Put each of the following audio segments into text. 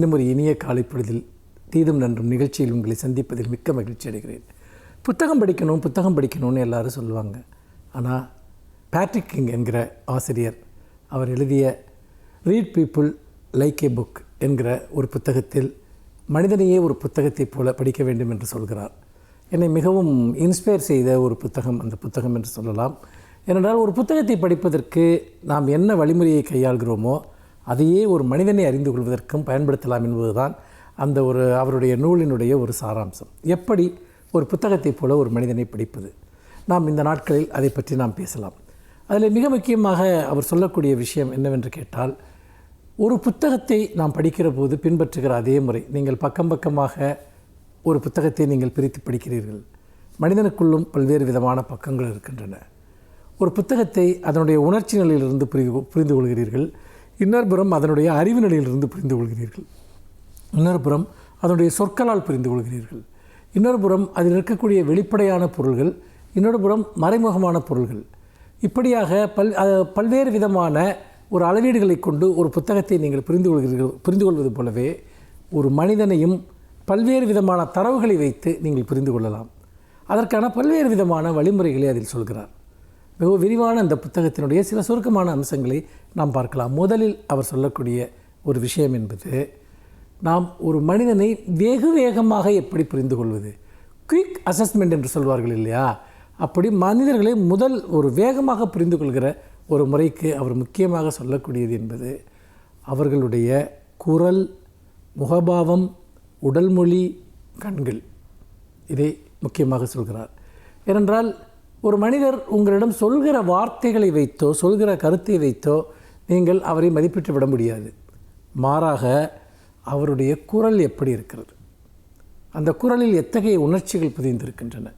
இன்னும் ஒரு இனிய காலை பொழுதில் தீதும் நன்றும் நிகழ்ச்சியில் உங்களை சந்திப்பதில் மிக்க மகிழ்ச்சி அடைகிறேன். புத்தகம் படிக்கணும்னு எல்லாரும் சொல்லுவாங்க. ஆனால் பேட்ரிக் கிங் என்கிற ஆசிரியர் அவர் எழுதிய ரீட் பீப்புள் லைக் ஏ புக் என்கிற ஒரு புத்தகத்தில் மனிதனையே ஒரு புத்தகத்தைப் போல படிக்க வேண்டும் என்று சொல்கிறார். என்னை மிகவும் இன்ஸ்பயர் செய்த ஒரு புத்தகம் அந்த புத்தகம் என்று சொல்லலாம். ஏனென்றால் ஒரு புத்தகத்தை படிப்பதற்கு நாம் என்ன வழிமுறையை கையாள்கிறோமோ அதையே ஒரு மனிதனை அறிந்து கொள்வதற்கும் பயன்படுத்தலாம் என்பதுதான் அந்த அவருடைய நூலினுடைய ஒரு சாராம்சம். எப்படி ஒரு புத்தகத்தைப் போல ஒரு மனிதனை படிப்பது, நாம் இந்த நாட்களில் அதை பற்றி நாம் பேசலாம். அதில் மிக முக்கியமாக அவர் சொல்லக்கூடிய விஷயம் என்னவென்று கேட்டால், ஒரு புத்தகத்தை நாம் படிக்கிற போது பின்பற்றுகிற அதே முறை. நீங்கள் பக்கமாக ஒரு புத்தகத்தை நீங்கள் பிரித்து படிக்கிறீர்கள். மனிதனுக்குள்ளும் பல்வேறு விதமான பக்கங்கள் இருக்கின்றன. ஒரு புத்தகத்தை அதனுடைய உணர்ச்சி நிலையிலிருந்து புரிந்து கொள்கிறீர்கள். இன்னொரு புறம் அதனுடைய அறிவு நிலையிலிருந்து புரிந்து கொள்கிறீர்கள். இன்னொரு புறம் அதனுடைய சொற்களால் புரிந்து கொள்கிறீர்கள். இன்னொரு புறம் அதில் இருக்கக்கூடிய வெளிப்படையான பொருள்கள், இன்னொரு புறம் மறைமுகமான பொருள்கள். இப்படியாக பல்வேறு விதமான ஒரு அளவீடுகளை கொண்டு ஒரு புத்தகத்தை நீங்கள் புரிந்து கொள்வது போலவே ஒரு மனிதனையும் பல்வேறு விதமான தரவுகளை வைத்து நீங்கள் புரிந்து கொள்ளலாம். அதற்கான பல்வேறு விதமான வழிமுறைகளை அதில் சொல்கிறார். மிக விரிவான இந்த புத்தகத்தினுடைய சில சுருக்கமான அம்சங்களை நாம் பார்க்கலாம். முதலில் அவர் சொல்லக்கூடிய ஒரு விஷயம் என்பது, நாம் ஒரு மனிதனை வெகு வேகமாக எப்படி புரிந்து கொள்வது, குயிக் அசஸ்மெண்ட் என்று சொல்வார்கள் இல்லையா, அப்படி மனிதர்களை முதல் ஒரு வேகமாக புரிந்து கொள்கிற ஒரு முறைக்கு அவர் முக்கியமாக சொல்லக்கூடியது என்பது அவர்களுடைய குரல், முகபாவம், உடல் மொழி, கண்கள். இதை முக்கியமாக சொல்கிறார். ஏனென்றால் ஒரு மனிதர் உங்களிடம் சொல்கிற வார்த்தைகளை வைத்தோ சொல்கிற கருத்தை வைத்தோ நீங்கள் அவரை மதிப்பிட்டு விட முடியாது. மாறாக அவருடைய குரல் எப்படி இருக்கிறது, அந்த குரலில் எத்தகைய உணர்ச்சிகள் புதிந்திருக்கின்றன,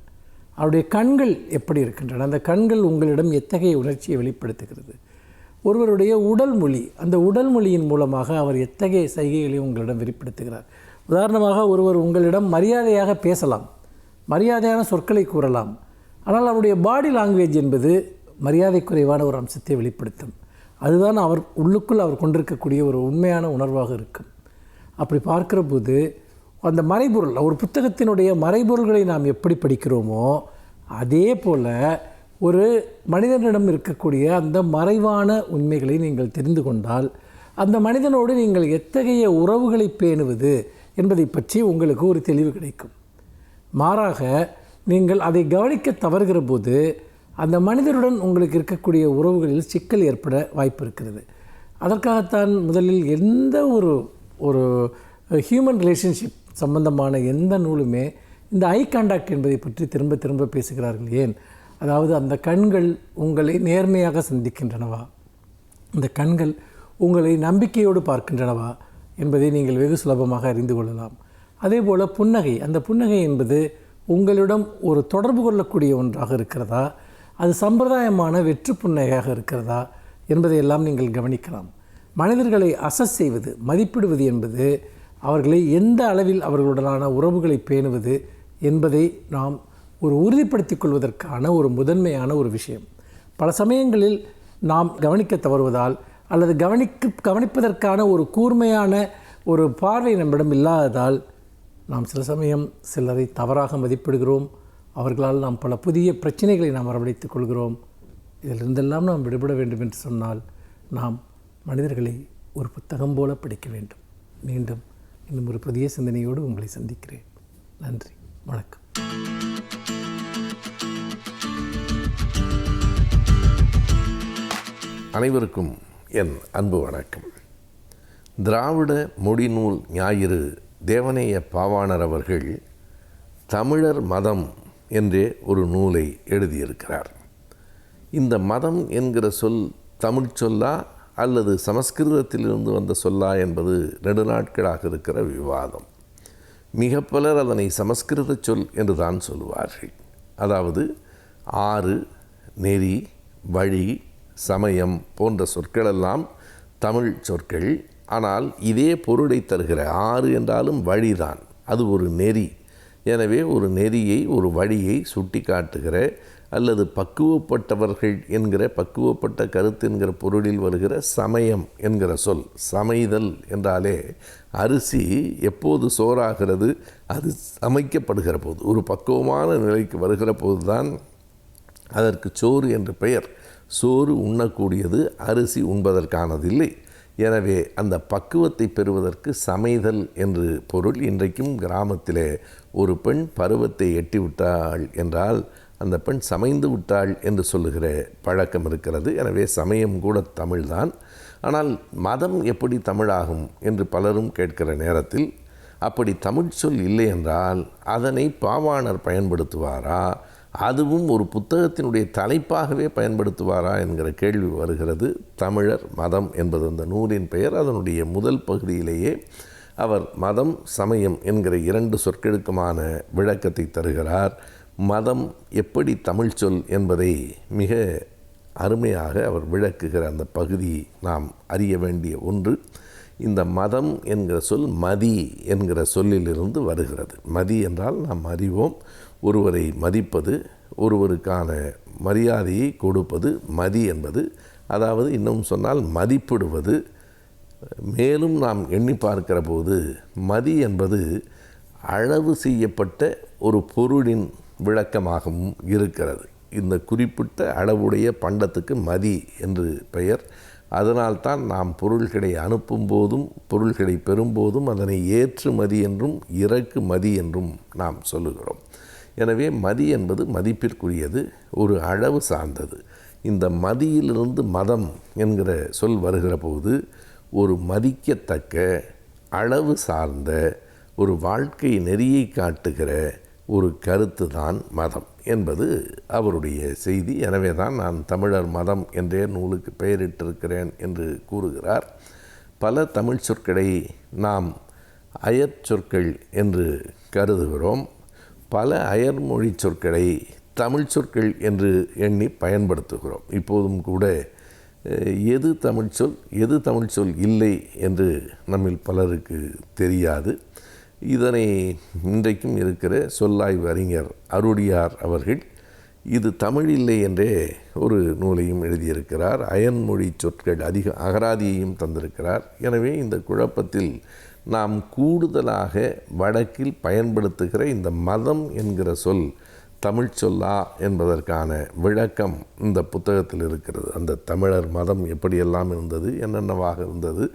அவருடைய கண்கள் எப்படி இருக்கின்றன, அந்த கண்கள் உங்களிடம் எத்தகைய உணர்ச்சியை வெளிப்படுத்துகிறது, ஒருவருடைய உடல் மொழி, அந்த உடல் மொழியின் மூலமாக அவர் எத்தகைய சைகைகளை உங்களிடம் வெளிப்படுத்துகிறார். உதாரணமாக ஒருவர் உங்களிடம் மரியாதையாக பேசலாம், மரியாதையான சொற்களை கூறலாம். ஆனால் அவருடைய பாடி லாங்குவேஜ் என்பது மரியாதை குறைவான ஒரு அம்சத்தை வெளிப்படுத்தும். அதுதான் அவர் உள்ளுக்குள் அவர் கொண்டிருக்கக்கூடிய ஒரு உண்மையான உணர்வாக இருக்கும். அப்படி பார்க்கிற போது அந்த மறைபொருள், ஒரு புத்தகத்தினுடைய மறைபொருள்களை நாம் எப்படி படிக்கிறோமோ அதே போல் ஒரு மனிதனிடம் இருக்கக்கூடிய அந்த மறைவான உண்மைகளை நீங்கள் தெரிந்து கொண்டால் அந்த மனிதனோடு நீங்கள் எத்தகைய உறவுகளை பேணுவது என்பதை பற்றி உங்களுக்கு ஒரு தெளிவு கிடைக்கும். மாறாக நீங்கள் அதை கவனிக்க தவறுகிற போது அந்த மனிதருடன் உங்களுக்கு இருக்கக்கூடிய உறவுகளில் சிக்கல் ஏற்பட வாய்ப்பு இருக்கிறது. அதற்காகத்தான் முதலில் எந்த ஒரு ஹியூமன் ரிலேஷன்ஷிப் சம்பந்தமான எந்த நூலுமே இந்த ஐ கான்டாக்ட் என்பதை பற்றி திரும்ப திரும்ப பேசுகிறார்கள். ஏன்? அதாவது அந்த கண்கள் உங்களை நேர்மையாக சந்திக்கின்றனவா, இந்த கண்கள் உங்களை நம்பிக்கையோடு பார்க்கின்றனவா என்பதை நீங்கள் வெகு சுலபமாக அறிந்து கொள்ளலாம். அதே போல் புன்னகை, அந்த புன்னகை என்பது உங்களிடம் ஒரு தொடர்பு கொள்ளக்கூடிய ஒன்றாக இருக்கிறதா, அது சம்பிரதாயமான வெற்று புன்னகையாக இருக்கிறதா என்பதையெல்லாம் நீங்கள் கவனிக்கலாம். மனிதர்களை அசஸ் செய்வது, மதிப்பிடுவது என்பது அவர்களை எந்த அளவில் அவர்களுடனான உறவுகளை பேணுவது என்பதை நாம் ஒரு உறுதிப்படுத்திக் கொள்வதற்கான ஒரு முதன்மையான ஒரு விஷயம். பல சமயங்களில் நாம் கவனிக்க தவறுவதால் அல்லது கவனிப்பதற்கான ஒரு கூர்மையான ஒரு பார்வை நம்மிடம் இல்லாததால் நாம் சில சமயம் சிலரை தவறாக மதிப்பிடுகிறோம். அவர்களால் நாம் பல புதிய பிரச்சனைகளை நாம் வரவழைத்துக் கொள்கிறோம். இதிலிருந்தெல்லாம் நாம் விடுபட வேண்டும் என்று சொன்னால் நாம் மனிதர்களை ஒரு புத்தகம் போல படிக்க வேண்டும். மீண்டும் இன்னும் ஒரு புதிய சிந்தனையோடு உங்களை சந்திக்கிறேன். நன்றி, வணக்கம். அனைவருக்கும் என் அன்பு வணக்கம். திராவிட மொழிநூல் ஞாயிறு தேவநேய பாவாணர் அவர்கள் தமிழர் மதம் என்றே ஒரு நூலை எழுதியிருக்கிறார். இந்த மதம் என்கிற சொல் தமிழ் சொல்லா அல்லது சமஸ்கிருதத்திலிருந்து வந்த சொல்லா என்பது நெடுநாட்களாக இருக்கிற விவாதம். மிக பலர் அதனை சமஸ்கிருத சொல் என்று தான் சொல்லுவார்கள். அதாவது ஆறு, நெறி, வழி, சமயம் போன்ற சொற்களெல்லாம் தமிழ் சொற்கள். ஆனால் இதே பொருளை தருகிற ஆறு என்றாலும் வழிதான், அது ஒரு நெறி. எனவே ஒரு நெறியை, ஒரு வழியை சுட்டி காட்டுகிற அல்லது பக்குவப்பட்டவர்கள் என்கிற பக்குவப்பட்ட கருத்து என்கிற பொருளில் வருகிற சமயம் என்கிற சொல். சமைதல் என்றாலே அரிசி எப்போது சோறாகிறது, அது சமைக்கப்படுகிற போது, ஒரு பக்குவமான நிலைக்கு வருகிற போது தான் அதற்கு சோறு என்று பெயர். சோறு உண்ணக்கூடியது, அரிசி உண்பதற்கானதில்லை. எனவே அந்த பக்குவத்தை பெறுவதற்கு சமைதல் என்று பொருள். இன்றைக்கும் கிராமத்திலே ஒரு பெண் பருவத்தை எட்டிவிட்டாள் என்றால் அந்த பெண் சமைந்து விட்டாள் என்று சொல்லுகிற பழக்கம் இருக்கிறது. எனவே சமயம் கூட தமிழ்தான். ஆனால் மதம் எப்படி தமிழாகும் என்று பலரும் கேட்கிற நேரத்தில், அப்படி தமிழ் சொல் இல்லை என்றால் அதனை பாவாணர் பயன்படுத்துவாரா, அதுவும் ஒரு புத்தகத்தினுடைய தலைப்பாகவே பயன்படுத்துவாரா என்கிற கேள்வி வருகிறது. தமிழர் மதம் என்பது அந்த நூலின் பெயர். அதனுடைய முதல் பகுதியிலேயே அவர் மதம் சமயம் என்கிற 2 சொற்களுக்குமான விளக்கத்தை தருகிறார். மதம் எப்படி தமிழ் சொல் என்பதை மிக அருமையாக அவர் விளக்குகிற அந்த பகுதி நாம் அறிய வேண்டிய ஒன்று. இந்த மதம் என்கிற சொல் மதி என்கிற சொல்லிலிருந்து வருகிறது. மதி என்றால் நாம் அறிவோம், ஒருவரை மதிப்பது, ஒருவருக்கான மரியாதையை கொடுப்பது மதி என்பது. அதாவது இன்னும் சொன்னால் மதிப்பிடுவது. மேலும் நாம் எண்ணி பார்க்கிற போது மதி என்பது அளவு செய்யப்பட்ட ஒரு பொருளின் விளக்கமாகவும் இருக்கிறது. இந்த குறிப்பிட்ட அளவுடைய பண்டத்துக்கு மதி என்று பெயர். அதனால்தான் நாம் பொருள்களை அனுப்பும் போதும் பொருள்களை பெறும்போதும் அதனை ஏற்றுமதி என்றும் இறக்குமதி என்றும் நாம் சொல்லுகிறோம். எனவே மதி என்பது மதிப்பிற்குரியது, ஒரு அளவு சார்ந்தது. இந்த மதியிலிருந்து மதம் என்கிற சொல் வருகிற போது ஒரு மதிக்கத்தக்க அளவு சார்ந்த ஒரு வாழ்க்கை நெறியை காட்டுகிற ஒரு கருத்து தான் மதம் என்பது அவருடைய செய்தி. எனவே தான் நான் தமிழர் மதம் என்றே நூலுக்கு பெயரிட்டிருக்கிறேன் என்று கூறுகிறார். பல தமிழ் சொற்களை நாம் அயற்சொற்கள் என்று கருதுகிறோம். பல அயர்மொழி சொற்களை தமிழ் சொற்கள் என்று எண்ணி பயன்படுத்துகிறோம். இப்போதும் கூட எது தமிழ் சொல் இல்லை என்று நம்மில் பலருக்கு தெரியாது. இதனை இன்றைக்கும் இருக்கிற சொல்லாய்வு அறிஞர் அருடியார் அவர்கள் இது தமிழ் இல்லை என்றே ஒரு நூலையும் எழுதியிருக்கிறார். அயன்மொழி சொற்கள் அதிக அகராதியையும் தந்திருக்கிறார். எனவே இந்த குழப்பத்தில் நாம் கூடுதலாக வடக்கில் பயன்படுத்துகிற இந்த மதம் என்கிற சொல் தமிழ் சொல்லா என்பதற்கான விளக்கம் இந்த புத்தகத்தில் இருக்கிறது. அந்த தமிழர் மதம் எப்படியெல்லாம் இருந்தது, என்னென்னவாக இருந்தது,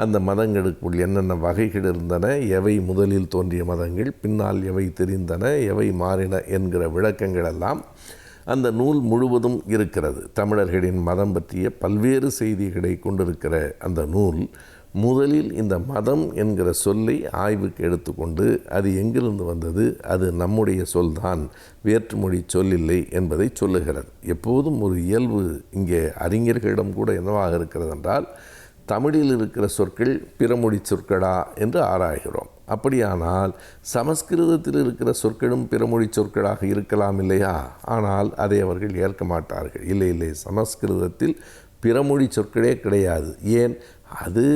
அந்த மதங்களுக்குள் என்னென்ன வகைகள் இருந்தன, எவை முதலில் தோன்றிய மதங்கள், பின்னால் எவை தெரிந்தன, எவை மாறின என்கிற விளக்கங்களெல்லாம் அந்த நூல் முழுவதும் இருக்கிறது. தமிழர்களின் மதம் பற்றிய பல்வேறு செய்திகளை கொண்டிருக்கிற அந்த நூல் முதலில் இந்த மதம் என்கிற சொல்லை ஆய்வுக்கு எடுத்துக்கொண்டு அது எங்கிருந்து வந்தது, அது நம்முடைய சொல்தான், வேற்றுமொழி சொல்லில்லை என்பதை சொல்லுகிறது. எப்போதும் ஒரு இயல்பு இங்கே அறிஞர்களிடம் கூட என்னவாக இருக்கிறது என்றால், தமிழில் இருக்கிற சொற்கள் பிறமொழி சொற்களா என்று ஆராய்கிறோம். அப்படியானால் சமஸ்கிருதத்தில் இருக்கிற சொற்களும் பிறமொழி சொற்களாக இருக்கலாம் இல்லையா? ஆனால் அதை அவர்கள் ஏற்க மாட்டார்கள். இல்லை, சமஸ்கிருதத்தில் பிறமொழி சொற்களே கிடையாது. ஏன்? அது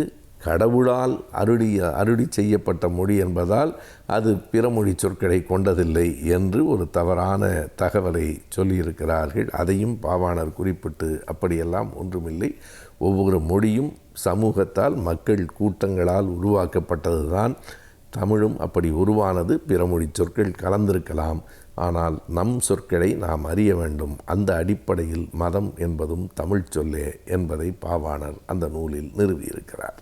கடவுளால் அருளி செய்யப்பட்ட மொழி என்பதால் அது பிறமொழி சொற்களை கொண்டதில்லை என்று ஒரு தவறான தகவலை சொல்லியிருக்கிறார்கள். அதையும் பாவாணர் குறிப்பிட்டு அப்படியெல்லாம் ஒன்றுமில்லை. ஒவ்வொரு மொழியும் சமூகத்தால், மக்கள் கூட்டங்களால் உருவாக்கப்பட்டது தான். தமிழும் அப்படி உருவானது. பிறமொழி சொற்கள் கலந்திருக்கலாம், ஆனால் நம் சொற்களை நாம் அறிய வேண்டும். அந்த அடிப்படையில் மதம் என்பதும் தமிழ் சொல்லே என்பதை பாவாணர் அந்த நூலில் நிறுவியிருக்கிறார்.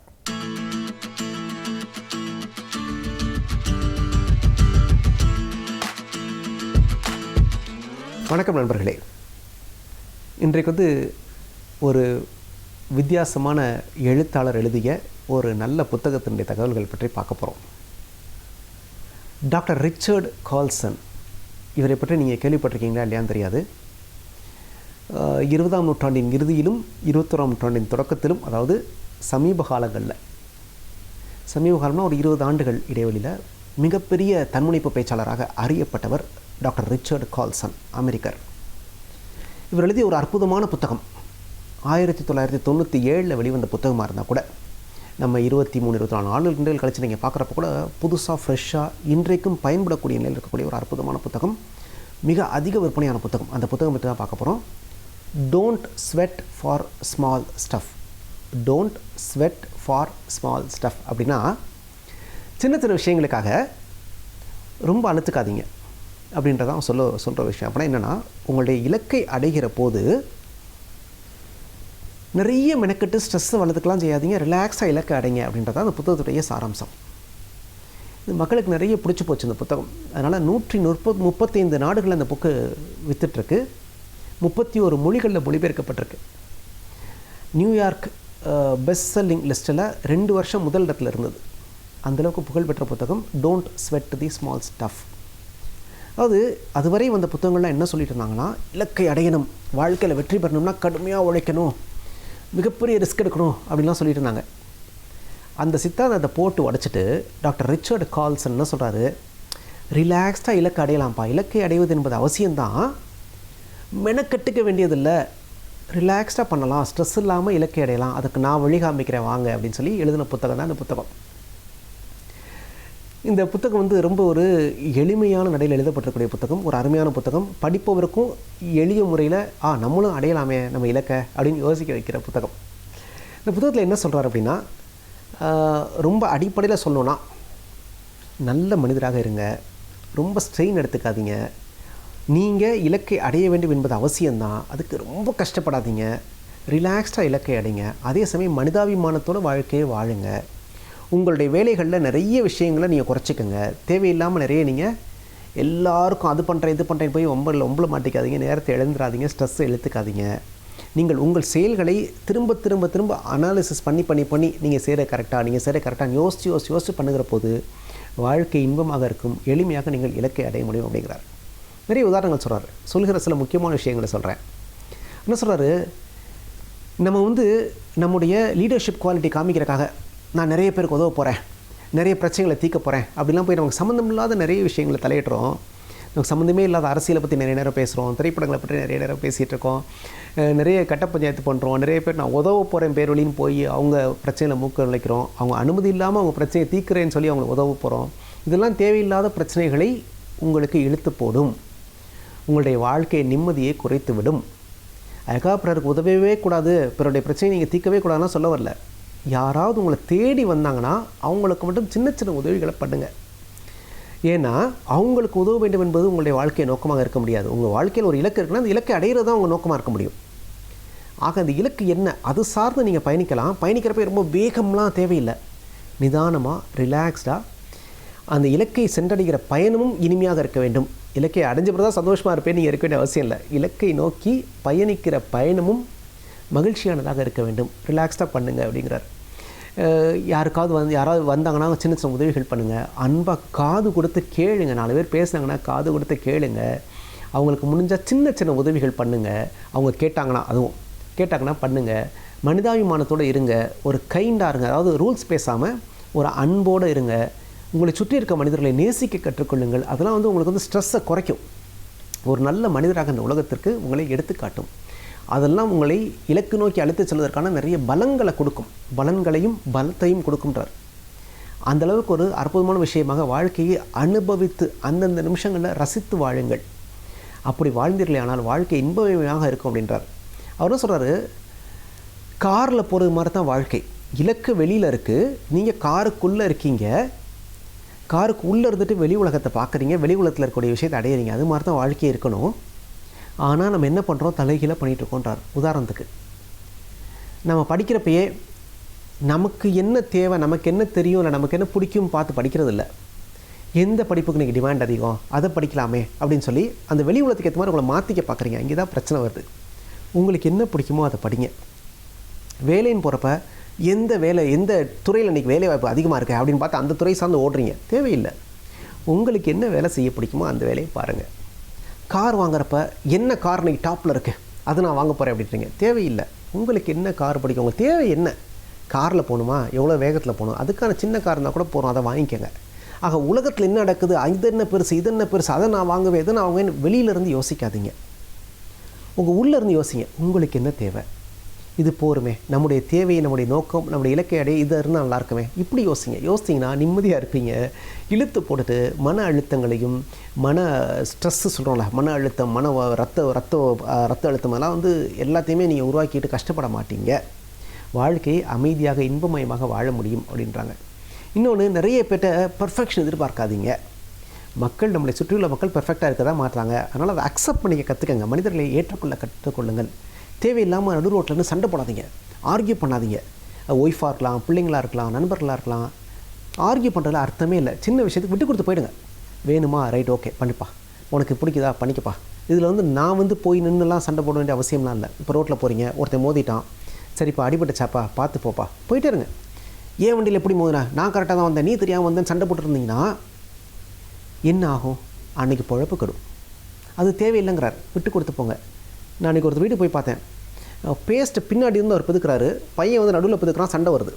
வணக்கம் நண்பர்களே. இன்றைக்கு ஒரு வித்தியாசமான எழுத்தாளர் எழுதிய ஒரு நல்ல புத்தகத்தினுடைய தகவல்கள் பற்றி பார்க்க போகிறோம். டாக்டர் ரிச்சர்ட் கால்சன், இவரை பற்றி நீங்கள் கேள்விப்பட்டிருக்கீங்களா இல்லையான்னு தெரியாது. 20ஆம் நூற்றாண்டின் இறுதியிலும் 21ஆம் நூற்றாண்டின் தொடக்கத்திலும், அதாவது சமீப காலம்னா ஒரு 20 ஆண்டுகள் இடைவெளியில் மிகப்பெரிய தன்முனைப்பு பேச்சாளராக அறியப்பட்டவர் டாக்டர் ரிச்சர்ட் கால்சன், அமெரிக்கர். இவர் எழுதிய ஒரு அற்புதமான புத்தகம் 1997 வெளிவந்த புத்தகமாக இருந்தால் கூட நம்ம 23-24 ஆண்டுகள் கழிச்சு நீங்கள் பார்க்குறப்ப கூட புதுசாக ஃப்ரெஷ்ஷாக இன்றைக்கும் பயன்படக்கூடிய நிலையில் இருக்கக்கூடிய ஒரு அற்புதமான புத்தகம். மிக அதிக விற்பனையான புத்தகம். அந்த புத்தகம் பற்றி தான் பார்க்க போகிறோம். Don't sweat for small stuff. Don't sweat for small stuff அப்படின்னா சின்ன சின்ன விஷயங்களுக்காக ரொம்ப அழுத்துக்காதீங்க அப்படின்றதான் சொல்கிற விஷயம். அப்படின்னா என்னென்னா, உங்களுடைய இலக்கை அடைகிற போது நிறைய மெனக்கெட்டு ஸ்ட்ரெஸ்ஸை வளர்த்துக்கலாம் செய்யாதீங்க, ரிலாக்ஸாக இலக்கை அடைங்க அப்படின்றதான் அந்த புத்தகத்துடைய சாராம்சம். இது மக்களுக்கு நிறைய பிடிச்சி போச்சு இந்த புத்தகம். அதனால் 135 நாடுகளில் அந்த புக்கு விற்றுட்ருக்கு. 31 மொழிகளில் மொழிபெயர்க்கப்பட்டிருக்கு. நியூயார்க் பெஸ்ட் செல்லிங் லிஸ்ட்டில் 2 வருஷம் முதல் இடத்துல இருந்தது. அந்தளவுக்கு புகழ்பெற்ற புத்தகம் don't sweat the small stuff. அதாவது அதுவரை வந்த புத்தகங்கள்லாம் என்ன சொல்லிட்டு இருந்தாங்கன்னா, இலக்கை அடையணும், வாழ்க்கையில் வெற்றி பெறணும்னா கடுமையாக உழைக்கணும், மிகப்பெரிய ரிஸ்க் எடுக்கணும் அப்படின்லாம் சொல்லிட்டு இருந்தாங்க. அந்த சித்தாந்தத்தை போட்டு உடச்சிட்டு டாக்டர் ரிச்சர்ட் கால்சன் என்ன சொல்கிறாரு, ரிலாக்ஸ்டாக இலக்கை அடையலாம்ப்பா, இலக்கை அடைவது என்பது அவசியம்தான், மெனக்கட்டுக்க வேண்டியதில்லை, ரிலாக்ஸ்டாக பண்ணலாம், ஸ்ட்ரெஸ் இல்லாமல் இலக்கை அடையலாம், அதுக்கு நான் வழி காமிக்கிறேன் வாங்க அப்படின்னு சொல்லி எழுதின புத்தகம் தான் இந்த புத்தகம். இந்த புத்தகம் வந்து ரொம்ப ஒரு எளிமையான நடையில் எழுதப்பட்டிருக்கக்கூடிய புத்தகம், ஒரு அருமையான புத்தகம், படிப்பவருக்கும் எளிய முறையில் நம்மளும் அடையலாமே நம்ம இலக்கை அப்படின்னு யோசிக்க வைக்கிற புத்தகம். இந்த புத்தகத்தில் என்ன சொல்கிறார் அப்படின்னா, ரொம்ப அடிப்படையில் சொல்லணுன்னா, நல்ல மனிதராக இருங்க, ரொம்ப ஸ்ட்ரெயின் எடுத்துக்காதீங்க, நீங்கள் இலக்கை அடைய வேண்டும் என்பது அவசியம்தான், அதுக்கு ரொம்ப கஷ்டப்படாதீங்க, ரிலாக்ஸ்டாக இலக்கை அடைங்க, அதே சமயம் மனிதாபிமானத்தோட வாழ்க்கையை வாழுங்க, உங்களுடைய வேலைகளில் நிறைய விஷயங்களை நீங்கள் குறைச்சிக்கோங்க, தேவையில்லாமல் நிறைய நீங்கள் எல்லாருக்கும் அது பண்ணுறேன் இது பண்ணுறேன் போய் ஒம்பள மாட்டிக்காதீங்க, நேரத்தை இழந்துடாதீங்க, ஸ்ட்ரெஸ்ஸை இழுத்துக்காதீங்க, நீங்கள் உங்கள் செயல்களை திரும்ப திரும்ப திரும்ப அனாலிசிஸ் பண்ணி நீங்கள் செய்கிற கரெக்டாக யோசித்து பண்ணுகிற போது வாழ்க்கை இன்பமாக இருக்கும், எளிமையாக நீங்கள் இலக்கை அடைய முடியும் அப்படிங்கிறார். நிறைய உதாரணங்கள் சொல்கிற சில முக்கியமான விஷயங்களை சொல்கிறேன். என்ன சொல்கிறாரு, நம்ம வந்து நம்முடைய லீடர்ஷிப் குவாலிட்டி காமிக்கிறக்காக நான் நிறைய பேருக்கு உதவ போகிறேன், நிறைய பிரச்சனைகளை தீர்க்க போகிறேன் அப்படிலாம் போய் நமக்கு சம்மந்தம் இல்லாத நிறைய விஷயங்களை தலையிடுறோம். நமக்கு சம்மந்தமே இல்லாத அரசியலை பற்றி நிறைய நேரம் பேசுகிறோம், திரைப்படங்களை பற்றி நிறைய நேரம் பேசிகிட்டு இருக்கோம், நிறைய கட்ட பஞ்சாயத்து பண்ணுறோம், நிறைய பேர் நான் உதவ போகிறேன் பேர் வழின்னு போய் அவங்க பிரச்சனையில் மூக்க நுழைக்கிறோம், அவங்க அனுமதி இல்லாமல் அவங்க பிரச்சனையை தீர்க்கிறேன்னு சொல்லி அவங்களை உதவ போகிறோம். இதெல்லாம் தேவையில்லாத பிரச்சனைகளை உங்களுக்கு இழுத்து போடும், உங்களுடைய வாழ்க்கையை நிம்மதியை குறைத்து விடும். அதுக்காக பிறருக்கு உதவவே கூடாது, பிறருடைய பிரச்சனையை நீங்கள் தீர்க்கவே கூடாதுன்னா சொல்ல வரல. யாராவது உங்களை தேடி வந்தாங்கன்னா அவங்களுக்கு மட்டும் சின்ன சின்ன உதவிகளை பண்ணுங்கள். ஏன்னா அவங்களுக்கு உதவ வேண்டும் என்பது உங்களுடைய வாழ்க்கை நோக்கமாக இருக்க முடியாது. உங்கள் வாழ்க்கையில் ஒரு இலக்கு இருக்குன்னா அந்த இலக்கை அடையிறது தான் உங்கள் நோக்கமாக இருக்க முடியும். ஆக அந்த இலக்கு என்ன, அது சார்ந்து நீங்கள் பயணிக்கலாம். பயணிக்கிறப்ப ரொம்ப வேகம்லாம் தேவையில்லை, நிதானமாக ரிலாக்ஸ்டாக அந்த இலக்கை சென்றடைகிற பயணமும் இனிமையாக இருக்க வேண்டும். இலக்கை அடைஞ்ச பிறகு தான் சந்தோஷமாக இருப்பேன் நீங்கள் இருக்க வேண்டிய அவசியம் இல்லை. இலக்கை நோக்கி பயணிக்கிற பயணமும் மகிழ்ச்சியானதாக இருக்க வேண்டும், ரிலாக்ஸ்டாக பண்ணுங்கள் அப்படிங்கிறார். யாராவது வந்தாங்கன்னா சின்ன சின்ன உதவிகள் பண்ணுங்கள், அன்பாக காது கொடுத்து கேளுங்க, 4 பேர் பேசுனாங்கன்னா காது கொடுத்து கேளுங்க, அவங்களுக்கு முடிஞ்சால் சின்ன சின்ன உதவிகள் பண்ணுங்கள், அவங்க கேட்டாங்கன்னா பண்ணுங்கள், மனிதாபிமானத்தோடு இருங்க, ஒரு கைண்டாக இருங்க, அதாவது ரூல்ஸ் பேசாமல் ஒரு அன்போடு இருங்க, உங்களை சுற்றி இருக்க மனிதர்களை நேசிக்க கற்றுக்கொள்ளுங்கள். அதெல்லாம் வந்து உங்களுக்கு வந்து ஸ்ட்ரெஸ்ஸை குறைக்கும், ஒரு நல்ல மனிதராக இந்த உலகத்திற்கு உங்களை எடுத்துக்காட்டும். அதெல்லாம் உங்களை இலக்கு நோக்கி அழைத்து செல்வதற்கான நிறைய பலங்களை கொடுக்கும், பலன்களையும் பலத்தையும் கொடுக்கும்ன்றார். அந்தளவுக்கு ஒரு அற்புதமான விஷயமாக வாழ்க்கையை அனுபவித்து அந்தந்த நிமிஷங்களில் ரசித்து வாழுங்கள். அப்படி வாழ்ந்தீர்களே ஆனால் வாழ்க்கை இன்பமயமாக இருக்கும் அப்படின்றார். அவர் என்ன சொல்கிறாரு, காரில் போகிறது மாதிரி தான் வாழ்க்கை. இலக்கு வெளியில் இருக்குது, நீங்கள் காருக்குள்ளே இருக்கீங்க, காருக்கு உள்ளே இருந்துட்டு வெளி உலகத்தை பார்க்குறீங்க, வெளி உலகத்தில் இருக்கக்கூடிய விஷயத்தை அடையிறீங்க. அது மாதிரி தான் வாழ்க்கையே இருக்கணும். ஆனால் நம்ம என்ன பண்ணுறோம், தலைகீழாக பண்ணிகிட்ருக்கோன்றார். உதாரணத்துக்கு நம்ம படிக்கிறப்பயே நமக்கு என்ன தேவை, நமக்கு என்ன தெரியும், இல்லை நமக்கு என்ன பிடிக்கும் பார்த்து படிக்கிறது இல்லை. எந்த படிப்புக்கு நீங்கள் டிமாண்ட் அதிகம் அதை படிக்கலாமே அப்படின்னு சொல்லி அந்த வெளி உலகத்துக்கு ஏற்ற மாதிரி உங்களை மாற்றிக்க பார்க்குறீங்க. இங்கே தான் பிரச்சனை வருது. உங்களுக்கு என்ன பிடிக்குமோ அதை படிங்க. வேலைன்னு போகிறப்ப எந்த துறையில் இன்றைக்கி வேலை வாய்ப்பு அதிகமாக இருக்குது அப்படின்னு பார்த்து அந்த துறை சார்ந்து ஓடுறீங்க, தேவையில்லை. உங்களுக்கு என்ன வேலை செய்ய பிடிக்குமோ அந்த வேலையை பாருங்கள். கார் வாங்குறப்ப என்ன கார் இன்றைக்கி டாப்பில் இருக்குது அதை நான் வாங்க போகிறேன் அப்படின்றீங்க, தேவையில்லை. உங்களுக்கு என்ன கார் பிடிக்கும், உங்களுக்கு தேவை என்ன, காரில் போகணுமா, எவ்வளோ வேகத்தில் போகணும், அதுக்கான சின்ன கார் இருந்தால் கூட போகிறோம், அதை வாங்கிக்கோங்க. ஆக உலகத்தில் என்ன நடக்குது, இது என்ன பெருசு, அதை நான் வாங்குவேன், இதை நான் வாங்குவேன் வெளியிலேருந்து யோசிக்காதீங்க. உங்கள் உள்ளேருந்து யோசிங்க, உங்களுக்கு என்ன தேவை, இது போருமே, நம்முடைய தேவை, நம்முடைய நோக்கம், நம்முடைய இலக்கை அடைய இது இருந்தால் நல்லா இருக்குமே, இப்படி யோசிச்சிங்கன்னா நிம்மதியாக இருப்பீங்க. இழுத்து போட்டுட்டு மன அழுத்தங்களையும் ஸ்ட்ரெஸ்ஸு சொல்கிறோம்ல, மன அழுத்தம், ரத்த அழுத்தம் எல்லாம் எல்லாத்தையுமே நீங்கள் உருவாக்கிட்டு கஷ்டப்பட மாட்டீங்க. வாழ்க்கையை அமைதியாக இன்பமயமாக வாழ முடியும் அப்படின்றாங்க. இன்னொன்று, நிறைய பேர்ட்ட பர்ஃபெக்ஷன் எதிர்பார்க்காதீங்க. மக்கள், நம்மளை சுற்றியுள்ள மக்கள் பெர்ஃபெக்டாக இருக்க தான் மாட்டுறாங்க. அதனால் அதை அக்செப்ட் பண்ணிக்க கற்றுக்கங்க. மனிதர்களை ஏற்றுக்கொள்ள கற்றுக்கொள்ளுங்கள். தேவையில்லாமல் நடு ரோட்டில் சண்டை போடாதீங்க, ஆர்கியூ பண்ணாதீங்க. ஒய்ஃபாக இருக்கலாம், பிள்ளைங்களாக இருக்கலாம், நண்பர்களாக இருக்கலாம். ஆர்கியூ பண்ணுறதுல அர்த்தமே இல்லை. சின்ன விஷயத்துக்கு விட்டு கொடுத்து போயிடுங்க. வேணுமா, ரைட், ஓகே பண்ணிப்பா, உனக்கு பிடிக்குதா பண்ணிக்கப்பா. இதில் நான் போய் நின்றுலாம் சண்டை போட வேண்டிய அவசியம்லாம் இல்லை. இப்போ ரோட்டில் போகிறீங்க, ஒருத்தன் மோதிட்டான், சரிப்பா அடிபட்டுச்சாப்பா, பார்த்து போப்பா, போயிட்டே இருங்க. ஏன் வண்டியில் எப்படி மோதினா, நான் கரெக்டாக தான் வந்தேன், நீ தெரியாமல் வந்தேன்னு சண்டை போட்டுருந்தீங்கன்னா என்ன ஆகும்? அன்றைக்கி பொழப்பு கெடும். அது தேவையில்லைங்கிறார். விட்டு கொடுத்து போங்க. நான் அன்றைக்கி ஒருத்தர் வீட்டுக்கு போய் பார்த்தேன். பேஸ்ட்டு பின்னாடி இருந்து அவர் பிதுக்கிறாரு, பையன் நடுவில் பிதுக்கிறான், சண்டை வருது.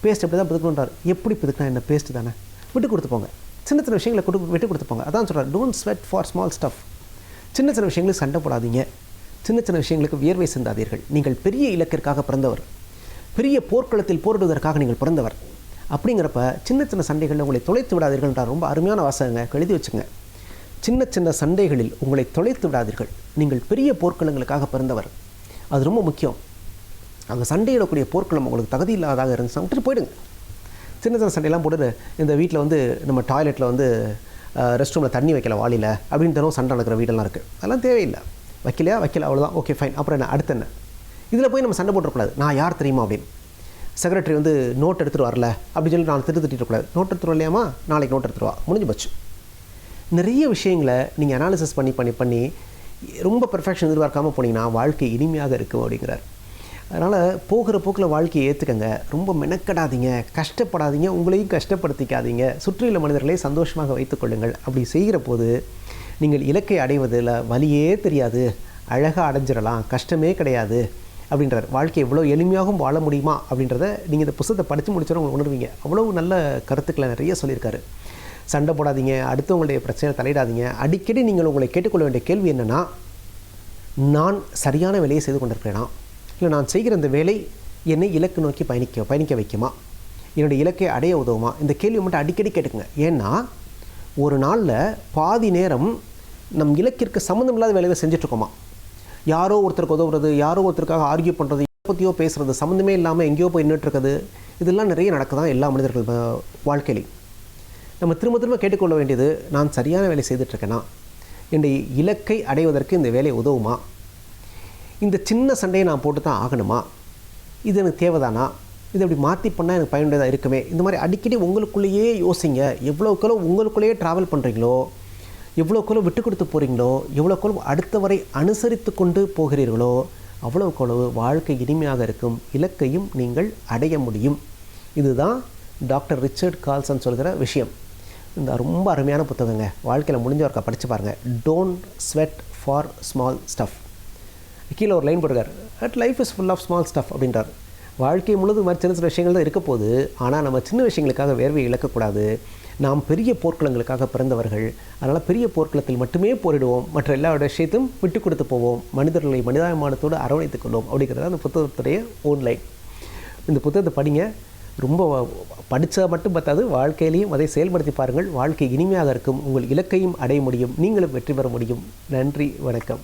பேஸ்ட் எப்படி தான் பிதுக்கணுன்றார். எப்படி பிதுக்கினா என்ன, பேஸ்ட்டு தானே, விட்டு கொடுத்து போங்க. சின்ன சின்ன விஷயங்களை விட்டு கொடுத்து போங்க. அதான் சொல்கிறார், don't sweat for small stuff. சின்ன சின்ன விஷயங்களுக்கு சண்டை போடாதீங்க, சின்ன சின்ன விஷயங்களுக்கு வியர்வை சிந்தாதீர்கள். நீங்கள் பெரிய இலக்கிற்காக பிறந்தவர், பெரிய போர்க்களத்தில் போரிடுவதற்காக நீங்கள் பிறந்தவர். அப்படிங்கிறப்ப சின்ன சின்ன சண்டைகளில் உங்களை தொலைத்து விடாதீர்கள்ன்றார். ரொம்ப அருமையான வாசகங்க, எழுதி வச்சுங்க. சின்ன சின்ன சண்டைகளில் உங்களை தொலைத்து விடாதீர்கள், நீங்கள் பெரிய போர்க்களங்களுக்காக பிறந்தவர். அது ரொம்ப முக்கியம். அங்கே சண்டையிடக்கூடிய போர்க்களம் உங்களுக்கு தகுதி இல்லாதாக இருந்துச்சுன்னா விட்டுட்டு போயிடுங்க. சின்ன சின்ன சண்டையெல்லாம் போட்டு இந்த வீட்டில் நம்ம டாய்லெட்டில் ரெஸ்ட் ரூமில் தண்ணி வைக்கல வாளியில் அப்படின்னு தினம் சண்டை நடக்கிற வீடெல்லாம் இருக்குது. அதெல்லாம் தேவையில்லை. வைக்கல அவ்வளோதான், ஓகே ஃபைன். அப்புறம் என்ன, அடுத்து என்ன? இதில் போய் நம்ம சண்டை போட்டுறக்கூடாது. நான் யார் தெரியுமா அப்படின்னு. செக்ரட்டரி நோட் எடுத்துகிட்டு வரல அப்படின்னு சொல்லி நான் திட்டிடக்கூடாது. நோட் எடுத்துகிட்டு வரலையாமா, நாளைக்கு நோட் எடுத்துகிட்டு வா, முடிஞ்சு போச்சு. நிறைய விஷயங்களை நீங்கள் அனாலிசிஸ் பண்ணி ரொம்ப பெர்ஃபெக்ஷன் எதிர்பார்க்காமல் போனீங்கன்னா வாழ்க்கை இனிமையாக இருக்கும் அப்படிங்கிறார். அதனால் போகிற போக்கில் வாழ்க்கையை ஏற்றுக்கங்க. ரொம்ப மெனக்கடாதீங்க, கஷ்டப்படாதீங்க, உங்களையும் கஷ்டப்படுத்திக்காதீங்க. சுற்றியுள்ள மனிதர்களை சந்தோஷமாக வைத்துக்கொள்ளுங்கள். அப்படி செய்கிற போது நீங்கள் இலக்கை அடைவதில் வலியே தெரியாது, அழகாக அடைஞ்சிடலாம், கஷ்டமே கிடையாது அப்படின்றார். வாழ்க்கை எவ்வளோ எளிமையாகவும் வாழ முடியுமா அப்படின்றத நீங்கள் இந்த புத்தகத்தை படித்து முடிச்சோன்னு உங்களுக்கு உணர்வீங்க. அவ்வளோ நல்ல கருத்துக்களை நிறைய சொல்லியிருக்காரு. சண்டை போடாதீங்க, அடுத்தவங்களுடைய பிரச்சனை தலையிடாதீங்க. அடிக்கடி நீங்கள் உங்களை கேட்டுக்கொள்ள வேண்டிய கேள்வி என்னென்னா, நான் சரியான வேலையை செய்து கொண்டிருக்கிறேனா, இல்லை நான் செய்கிற இந்த வேலை என்னை இலக்கு நோக்கி பயணிக்க வைக்குமா, என்னுடைய இலக்கை அடைய உதவுமா? இந்த கேள்வி மட்டும் அடிக்கடி கேட்டுக்குங்க. ஏன்னா ஒரு நாளில் பாதி நேரம் நம் இலக்கிற்கு சம்மந்தம் இல்லாத வேலையை செஞ்சிட்ருக்கோமா. யாரோ ஒருத்தருக்கு உதவுறது, யாரோ ஒருத்தருக்காக ஆர்கியூ பண்ணுறது, பற்றியோ பேசுகிறது, சம்மந்தமே இல்லாமல் எங்கேயோ போய் நின்றுட்டுருக்குது. இதெல்லாம் நிறைய நடக்குதான் எல்லா மனிதர்கள் வாழ்க்கையிலையும். நம்ம திரும்ப கேட்டுக்கொள்ள வேண்டியது, நான் சரியான வேலை செய்துட்ருக்கேனா, என்னுடைய இலக்கை அடைவதற்கு இந்த வேலை உதவுமா, இந்த சின்ன சண்டையை நான் போட்டு தான் ஆகணுமா, இது எனக்கு தேவைதானா, இதை அப்படி மாற்றி பண்ணால் எனக்கு பயனுள்ளதாக இருக்குமே. இந்த மாதிரி அடிக்கடி உங்களுக்குள்ளேயே யோசிங்க. எவ்வளோக்களோ உங்களுக்குள்ளேயே ட்ராவல் பண்ணுறீங்களோ, எவ்வளோக்களோ விட்டு கொடுத்து போகிறீங்களோ, எவ்வளோக்களோ அடுத்தவரை அனுசரித்து கொண்டு போகிறீர்களோ, அவ்வளோக்களவு வாழ்க்கை இனிமையாக இருக்கும், இலக்கையும் நீங்கள் அடைய முடியும். இதுதான் டாக்டர் ரிச்சர்ட் கால்சன் சொல்கிற விஷயம். இந்த ரொம்ப அருமையான புத்தகங்க. வாழ்க்கையில் முடிஞ்சவர்க்கா படித்து பாருங்கள். Don't sweat for small stuff. கீழே ஒரு லைன் போட்டுருக்கார், at life is full of small stuff அப்படின்றார். வாழ்க்கை முழுது மாதிரி சின்ன சின்ன விஷயங்கள் தான் இருக்க போகுது. ஆனால் நம்ம சின்ன விஷயங்களுக்காக வேர்வை இழக்கக்கூடாது. நாம் பெரிய போர்க்களங்களுக்காக பிறந்தவர்கள். அதனால் பெரிய போர்க்களத்தில் மட்டுமே போரிடுவோம், மற்ற எல்லா விஷயத்தையும் விட்டு கொடுத்து போவோம், மனிதர்களை மனிதாபிமானத்தோடு அரவணைத்துக் கொள்வோம் அப்படிங்கிறது அந்த புத்தகத்துடைய ஓன்லைன். இந்த புத்தகத்தை படிங்க. ரொம்ப படித்தா மட்டும் பார்த்தாது, வாழ்க்கையிலையும் அதை செயல்படுத்தி பாருங்கள். வாழ்க்கை இனிமையாக இருக்கும், உங்கள் இலக்கையும் அடைய முடியும், நீங்களும் வெற்றி பெற முடியும். நன்றி, வணக்கம்.